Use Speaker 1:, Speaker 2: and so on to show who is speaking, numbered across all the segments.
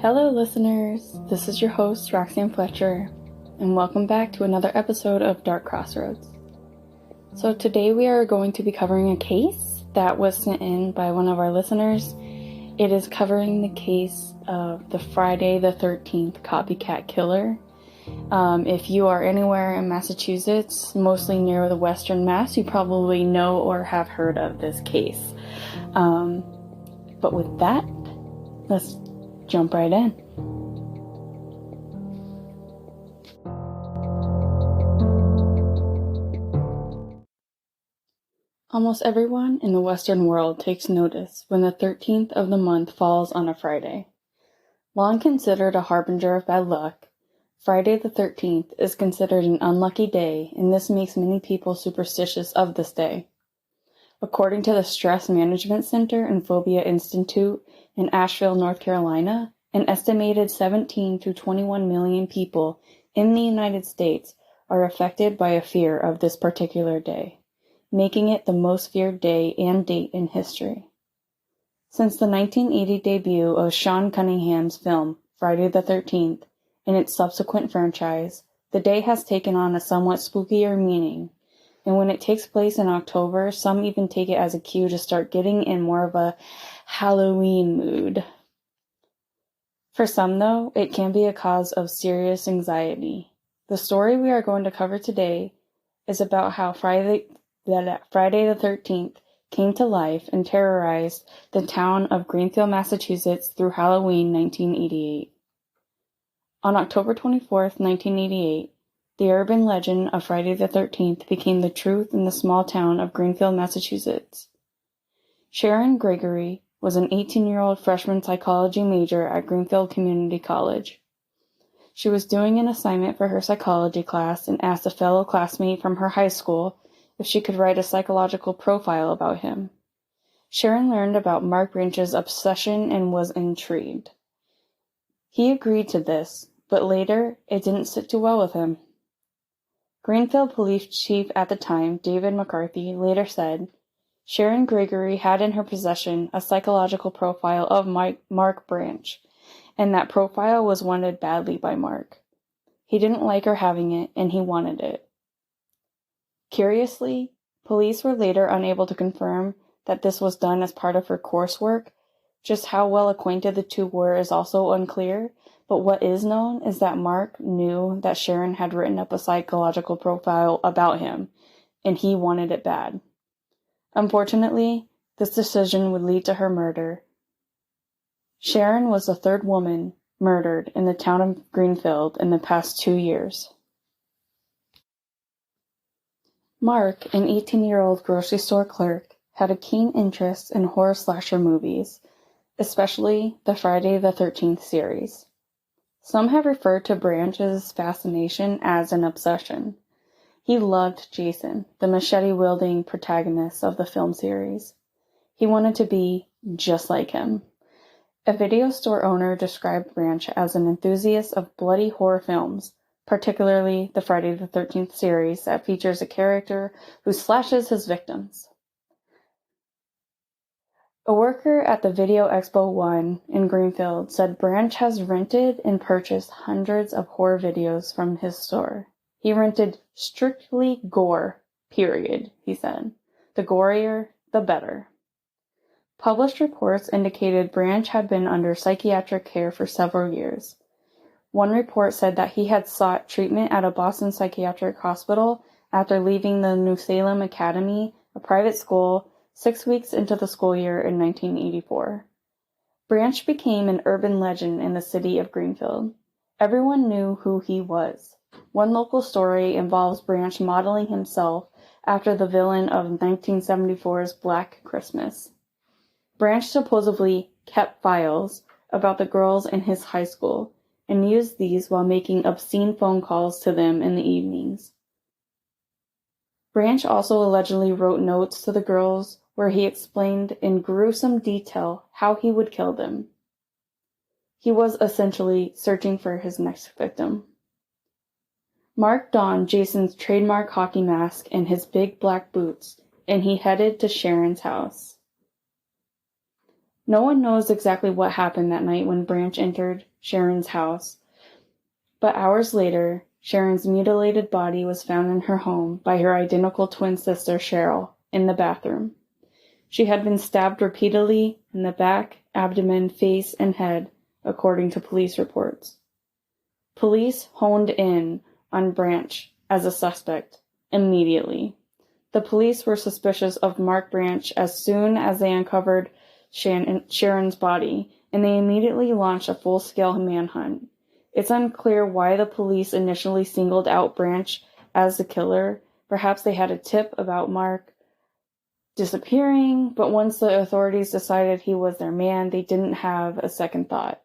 Speaker 1: Hello listeners, this is your host Roxanne Fletcher, and welcome back to another episode of Dark Crossroads. So today we are going to be covering a case that was sent in by one of our listeners. It is covering the case of the Friday the 13th copycat killer. If you are anywhere in Massachusetts, mostly near the Western Mass, you probably know or have heard of this case. But with that, let's jump right in. Almost everyone in the Western world takes notice when the 13th of the month falls on a Friday. Long considered a harbinger of bad luck, Friday the 13th is considered an unlucky day, and this makes many people superstitious of this day. According to the Stress Management Center and Phobia Institute in Asheville, North Carolina, an estimated 17 to 21 million people in the United States are affected by a fear of this particular day, making it the most feared day and date in history. Since the 1980 debut of Sean Cunningham's film Friday the 13th and its subsequent franchise, the day has taken on a somewhat spookier meaning, and when it takes place in October, some even take it as a cue to start getting in more of a Halloween mood. For some, though, it can be a cause of serious anxiety. The story we are going to cover today is about how Friday the 13th came to life and terrorized the town of Greenfield, Massachusetts through Halloween 1988. On October 24th, 1988, the urban legend of Friday the 13th became the truth in the small town of Greenfield, Massachusetts. Sharon Gregory was an 18-year-old freshman psychology major at Greenfield Community College. She was doing an assignment for her psychology class and asked a fellow classmate from her high school if she could write a psychological profile about him. Sharon learned about Mark Branch's obsession and was intrigued. He agreed to this, but later it didn't sit too well with him. Greenfield Police Chief at the time, David McCarthy, later said, Sharon Gregory had in her possession a psychological profile of Mark Branch, and that profile was wanted badly by Mark. He didn't like her having it, and he wanted it. Curiously, police were later unable to confirm that this was done as part of her coursework. Just how well acquainted the two were is also unclear, but what is known is that Mark knew that Sharon had written up a psychological profile about him, and he wanted it bad. Unfortunately, this decision would lead to her murder. Sharon was the third woman murdered in the town of Greenfield in the past 2 years. Mark, an 18-year-old grocery store clerk, had a keen interest in horror slasher movies, especially the Friday the 13th series. Some have referred to Branch's fascination as an obsession. He loved Jason, the machete-wielding protagonist of the film series. He wanted to be just like him. A video store owner described Branch as an enthusiast of bloody horror films, particularly the Friday the 13th series that features a character who slashes his victims. A worker at the Video Expo 1 in Greenfield said Branch has rented and purchased hundreds of horror videos from his store. He rented strictly gore, period, he said. The gorier, the better. Published reports indicated Branch had been under psychiatric care for several years. One report said that he had sought treatment at a Boston psychiatric hospital after leaving the New Salem Academy, a private school, 6 weeks into the school year in 1984. Branch became an urban legend in the city of Greenfield. Everyone knew who he was. One local story involves Branch modeling himself after the villain of 1974's Black Christmas. Branch supposedly kept files about the girls in his high school and used these while making obscene phone calls to them in the evenings. Branch also allegedly wrote notes to the girls where he explained in gruesome detail how he would kill them. He was essentially searching for his next victim. Mark donned Jason's trademark hockey mask and his big black boots, and he headed to Sharon's house. No one knows exactly what happened that night when Branch entered Sharon's house, but hours later, Sharon's mutilated body was found in her home by her identical twin sister Cheryl in the bathroom. She had been stabbed repeatedly in the back, abdomen, face, and head, according to police reports. Police honed in on Branch as a suspect immediately. The police were suspicious of Mark Branch as soon as they uncovered Sharon's body, and they immediately launched a full-scale manhunt. It's unclear why the police initially singled out Branch as the killer. Perhaps they had a tip about Mark disappearing, but once the authorities decided he was their man, they didn't have a second thought.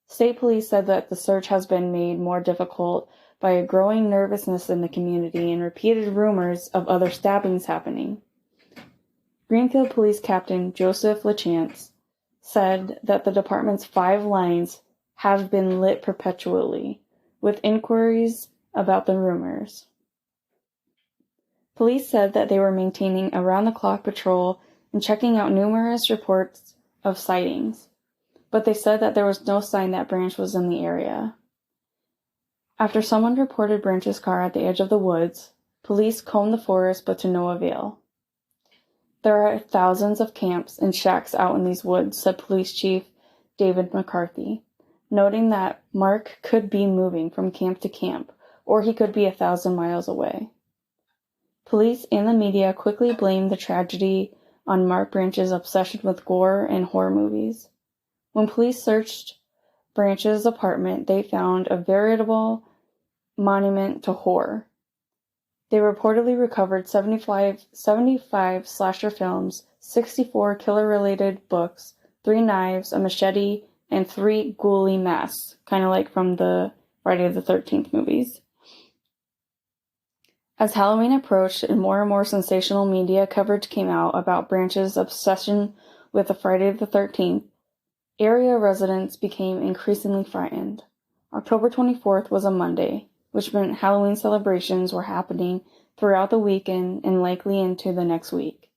Speaker 1: State police said that the search has been made more difficult by a growing nervousness in the community and repeated rumors of other stabbings happening. Greenfield Police Captain Joseph LaChance said that the department's 5 lines have been lit perpetually, with inquiries about the rumors. Police said that they were maintaining around-the-clock patrol and checking out numerous reports of sightings, but they said that there was no sign that Branch was in the area. After someone reported Branch's car at the edge of the woods, police combed the forest but to no avail. There are thousands of camps and shacks out in these woods, said Police Chief David McCarthy, noting that Mark could be moving from camp to camp, or he could be 1,000 miles away. Police and the media quickly blamed the tragedy on Mark Branch's obsession with gore and horror movies. When police searched Branch's apartment, they found a veritable monument to horror. They reportedly recovered 75 slasher films, 64 killer-related books, 3 knives, a machete, and 3 ghoulie masks, kind of like from the Friday the 13th movies. As Halloween approached and more sensational media coverage came out about Branch's obsession with the Friday the 13th, area residents became increasingly frightened. October 24th was a Monday, which meant Halloween celebrations were happening throughout the weekend and likely into the next week.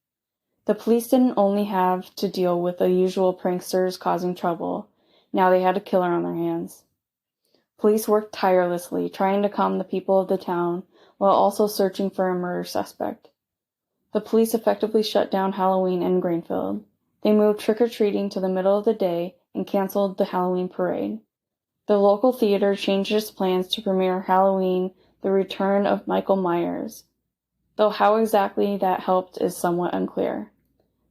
Speaker 1: The police didn't only have to deal with the usual pranksters causing trouble, now they had a killer on their hands. Police worked tirelessly, trying to calm the people of the town while also searching for a murder suspect. The police effectively shut down Halloween in Greenfield. They moved trick-or-treating to the middle of the day and canceled the Halloween parade. The local theater changed its plans to premiere Halloween: The Return of Michael Myers, though how exactly that helped is somewhat unclear.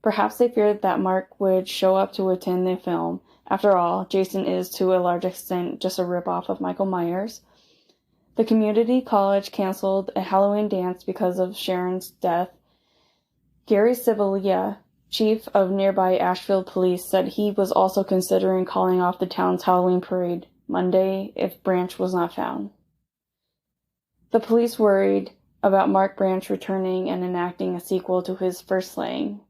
Speaker 1: Perhaps they feared that Mark would show up to attend the film. After all, Jason is to a large extent just a ripoff of Michael Myers. The community college canceled a Halloween dance because of Sharon's death. Gary Sibilia, chief of nearby Ashfield Police, said he was also considering calling off the town's Halloween parade Monday if Branch was not found. The police worried about Mark Branch returning and enacting a sequel to his first slaying.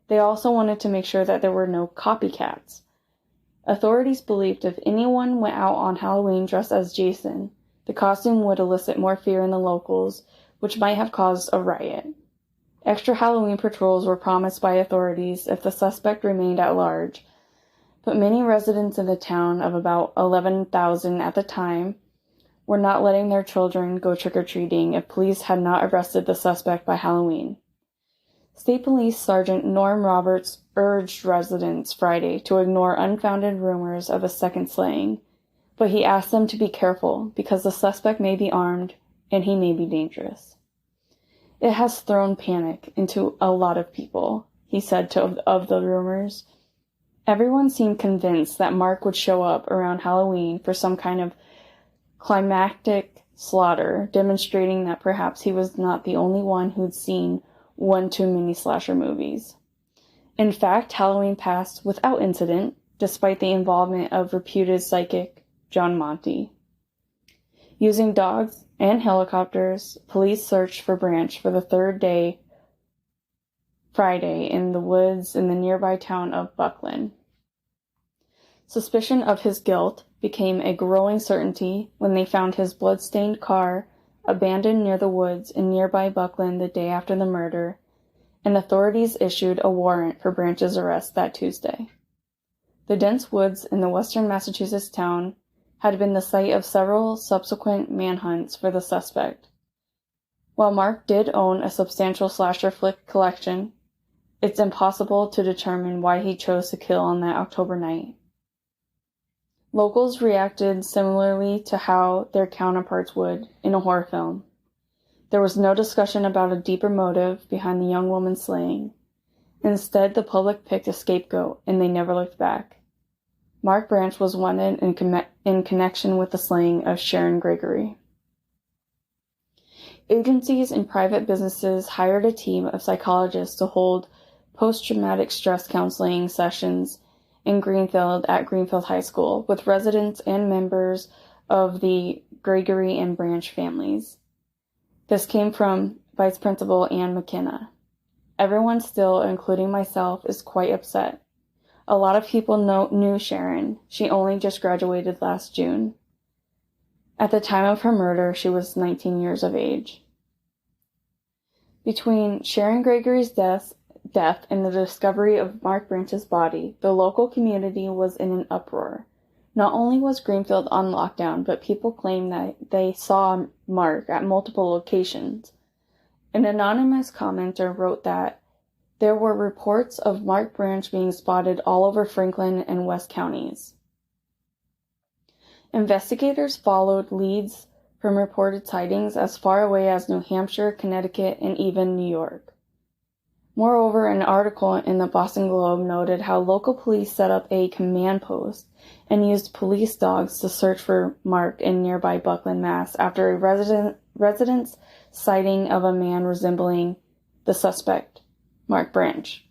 Speaker 1: They also wanted to make sure that there were no copycats. Authorities believed if anyone went out on Halloween dressed as Jason, the costume would elicit more fear in the locals, which might have caused a riot. Extra Halloween patrols were promised by authorities if the suspect remained at large, but many residents in the town, of about 11,000 at the time, were not letting their children go trick-or-treating if police had not arrested the suspect by Halloween. State Police Sergeant Norm Roberts urged residents Friday to ignore unfounded rumors of a second slaying, but he asked them to be careful because the suspect may be armed and he may be dangerous. It has thrown panic into a lot of people, he said of the rumors. Everyone seemed convinced that Mark would show up around Halloween for some kind of climactic slaughter, demonstrating that perhaps he was not the only one who'd seen one too many slasher movies. In fact, Halloween passed without incident, despite the involvement of reputed psychic John Monty. Using dogs and helicopters, police searched for Branch for the third day Friday in the woods in the nearby town of Buckland. Suspicion of his guilt became a growing certainty when they found his blood-stained car abandoned near the woods in nearby Buckland the day after the murder, and authorities issued a warrant for Branch's arrest that Tuesday. The dense woods in the western Massachusetts town had been the site of several subsequent manhunts for the suspect. While Mark did own a substantial slasher flick collection, it's impossible to determine why he chose to kill on that October night. Locals reacted similarly to how their counterparts would in a horror film. There was no discussion about a deeper motive behind the young woman's slaying. Instead, the public picked a scapegoat, and they never looked back. Mark Branch was wanted in connection with the slaying of Sharon Gregory. Agencies and private businesses hired a team of psychologists to hold post-traumatic stress counseling sessions in Greenfield at Greenfield High School with residents and members of the Gregory and Branch families. This came from Vice Principal Ann McKenna. Everyone still, including myself, is quite upset. A lot of people knew Sharon. She only just graduated last June. At the time of her murder, she was 19 years of age. Between Sharon Gregory's death and the discovery of Mark Branch's body, the local community was in an uproar. Not only was Greenfield on lockdown, but people claimed that they saw Mark at multiple locations. An anonymous commenter wrote that there were reports of Mark Branch being spotted all over Franklin and West counties. Investigators followed leads from reported sightings as far away as New Hampshire, Connecticut, and even New York. Moreover, an article in the Boston Globe noted how local police set up a command post and used police dogs to search for Mark in nearby Buckland, Mass. after a resident's sighting of a man resembling the suspect, Mark Branch.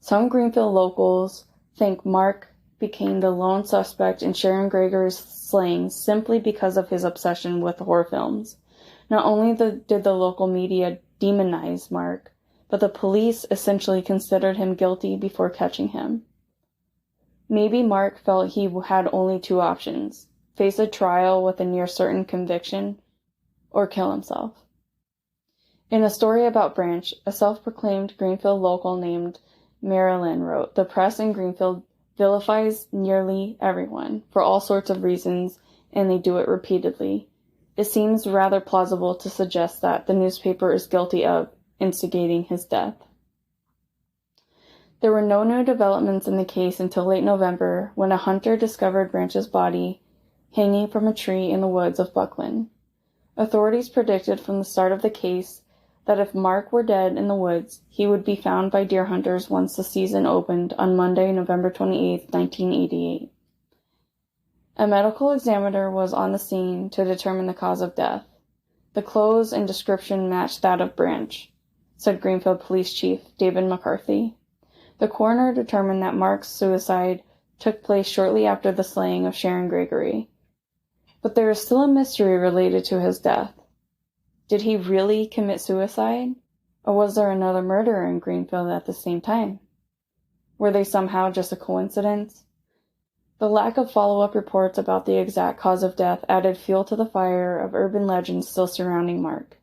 Speaker 1: Some Greenfield locals think Mark became the lone suspect in Sharon Gregory's slaying simply because of his obsession with horror films. Not only did the local media demonize Mark, but the police essentially considered him guilty before catching him. Maybe Mark felt he had only two options: face a trial with a near certain conviction, or kill himself. In a story about Branch, a self-proclaimed Greenfield local named Marilyn wrote, "The press in Greenfield vilifies nearly everyone for all sorts of reasons, and they do it repeatedly. It seems rather plausible to suggest that the newspaper is guilty of instigating his death." There were no new developments in the case until late November, when a hunter discovered Branch's body hanging from a tree in the woods of Buckland. Authorities predicted from the start of the case that if Mark were dead in the woods, he would be found by deer hunters once the season opened on Monday, November 28, 1988. A medical examiner was on the scene to determine the cause of death. The clothes and description matched that of Branch, said Greenfield Police Chief David McCarthy. The coroner determined that Mark's suicide took place shortly after the slaying of Sharon Gregory. But there is still a mystery related to his death. Did he really commit suicide? Or was there another murderer in Greenfield at the same time? Were they somehow just a coincidence? The lack of follow-up reports about the exact cause of death added fuel to the fire of urban legends still surrounding Mark.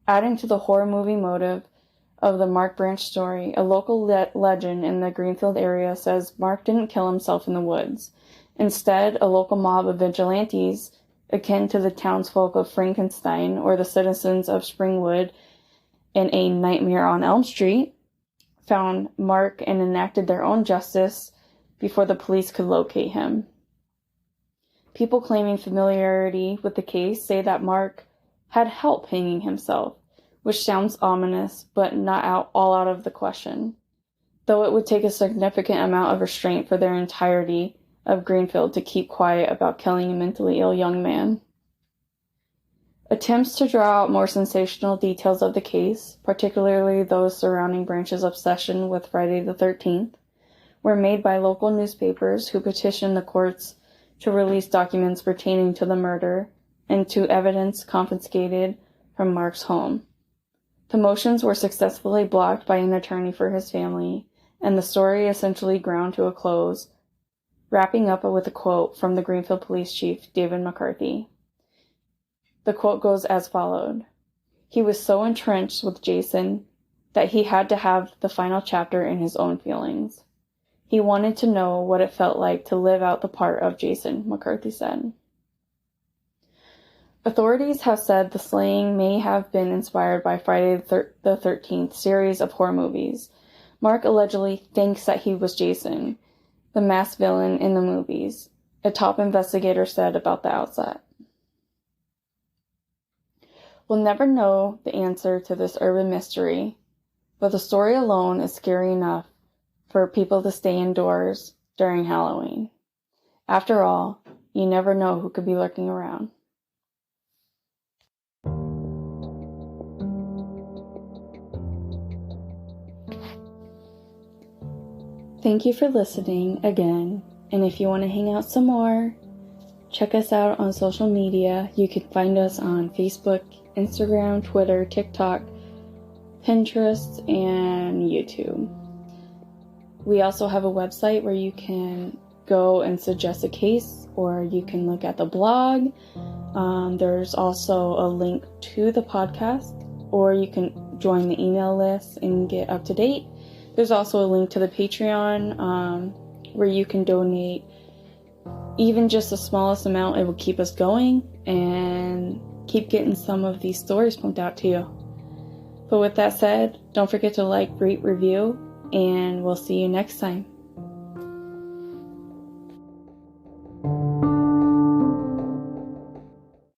Speaker 1: Adding to the horror movie motive of the Mark Branch story, a local legend in the Greenfield area says Mark didn't kill himself in the woods. Instead, a local mob of vigilantes, akin to the townsfolk of Frankenstein or the citizens of Springwood in A Nightmare on Elm Street, found Mark and enacted their own justice before the police could locate him. People claiming familiarity with the case say that Mark had help hanging himself, which sounds ominous, but not all out of the question, though it would take a significant amount of restraint for their entirety of Greenfield to keep quiet about killing a mentally ill young man. Attempts to draw out more sensational details of the case, particularly those surrounding Branch's obsession with Friday the 13th, were made by local newspapers who petitioned the courts to release documents pertaining to the murder and to evidence confiscated from Mark's home. The motions were successfully blocked by an attorney for his family, and the story essentially ground to a close, wrapping up with a quote from the Greenfield Police Chief, David McCarthy. The quote goes as followed: "He was so entrenched with Jason that he had to have the final chapter in his own feelings. He wanted to know what it felt like to live out the part of Jason, McCarthy said. Authorities have said the slaying may have been inspired by Friday the 13th series of horror movies. Mark allegedly thinks that he was Jason, the masked villain in the movies, a top investigator said about the outset. We'll never know the answer to this urban mystery, but the story alone is scary enough for people to stay indoors during Halloween. After all, you never know who could be lurking around. Thank you for listening again, and if you want to hang out some more, check us out on social media. You can find us on Facebook, Instagram, Twitter, TikTok, Pinterest, and YouTube. We also have a website where you can go and suggest a case, or you can look at the blog. There's also a link to the podcast, or you can join the email list and get up to date. There's also a link to the Patreon, where you can donate even just the smallest amount. It will keep us going and keep getting some of these stories pumped out to you. But with that said, don't forget to like, rate, review, and we'll see you next time.